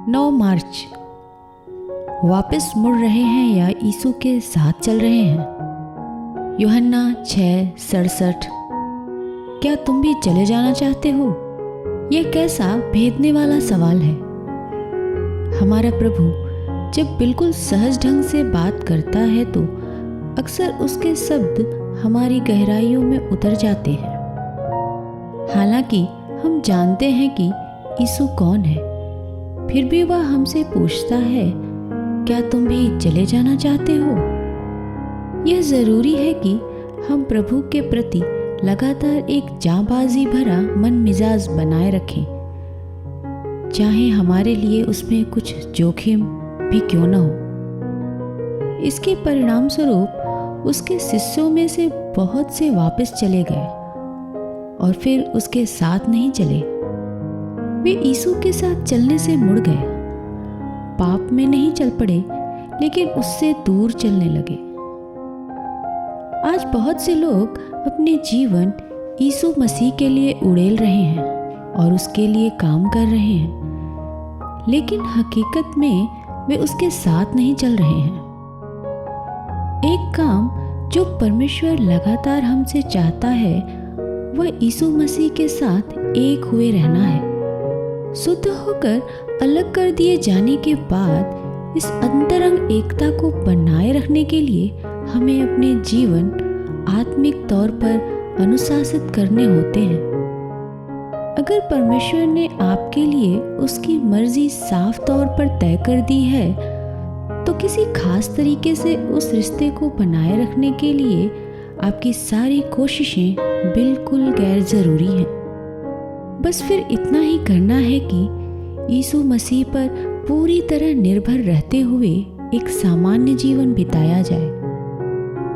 9 मार्च। वापस मुड़ रहे हैं या यीशु के साथ चल रहे हैं? यूहन्ना 6:67। क्या तुम भी चले जाना चाहते हो? यह कैसा भेदने वाला सवाल है। हमारा प्रभु जब बिल्कुल सहज ढंग से बात करता है तो अक्सर उसके शब्द हमारी गहराइयों में उतर जाते हैं। हालांकि हम जानते हैं कि यीशु कौन है, फिर भी वह हमसे पूछता है, क्या तुम भी चले जाना चाहते हो? यह जरूरी है कि हम प्रभु के प्रति लगातार एक जांबाजी भरा मन मिजाज बनाए रखें, चाहे हमारे लिए उसमें कुछ जोखिम भी क्यों न हो। इसके परिणाम स्वरूप उसके शिष्यों में से बहुत से वापस चले गए और फिर उसके साथ नहीं चले। वे यीशु के साथ चलने से मुड़ गए, पाप में नहीं चल पड़े, लेकिन उससे दूर चलने लगे। आज बहुत से लोग अपने जीवन यीशु मसीह के लिए उड़ेल रहे हैं और उसके लिए काम कर रहे हैं, लेकिन हकीकत में वे उसके साथ नहीं चल रहे हैं। एक काम जो परमेश्वर लगातार हमसे चाहता है वह यीशु मसीह के साथ एक हुए रहना है। शुद्ध होकर अलग कर दिए जाने के बाद इस अंतरंग एकता को बनाए रखने के लिए हमें अपने जीवन आत्मिक तौर पर अनुशासित करने होते हैं। अगर परमेश्वर ने आपके लिए उसकी मर्जी साफ तौर पर तय कर दी है तो किसी खास तरीके से उस रिश्ते को बनाए रखने के लिए आपकी सारी कोशिशें बिल्कुल गैर जरूरी हैं। बस फिर इतना ही करना है कि यीशु मसीह पर पूरी तरह निर्भर रहते हुए एक सामान्य जीवन बिताया जाए।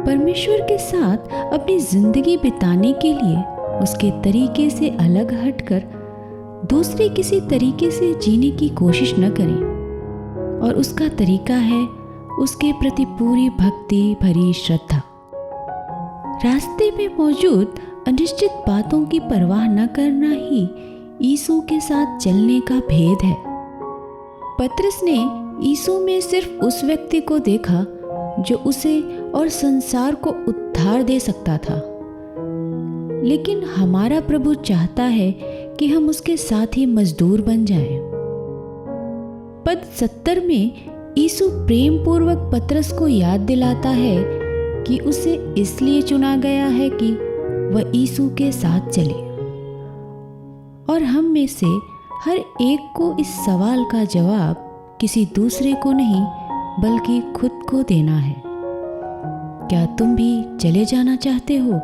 परमेश्वर के साथ अपनी जिंदगी बिताने के लिए उसके तरीके से अलग हटकर दूसरे किसी तरीके से जीने की कोशिश न करें। और उसका तरीका है उसके प्रति पूरी भक्ति भरी श्रद्धा। रास्ते में मौजूद अनिश्चित बातों की परवाह न करना ही यीशु के साथ चलने का भेद है। पतरस ने यीशु में सिर्फ उस व्यक्ति को देखा जो उसे और संसार को उद्धार दे सकता था, लेकिन हमारा प्रभु चाहता है कि हम उसके साथ ही मजदूर बन जाएं। पद 70 में यीशु प्रेम पूर्वक पतरस को याद दिलाता है कि उसे इसलिए चुना गया है कि वह यीशु के साथ चले। और हम में से हर एक को इस सवाल का जवाब किसी दूसरे को नहीं बल्कि खुद को देना है। क्या तुम भी चले जाना चाहते हो?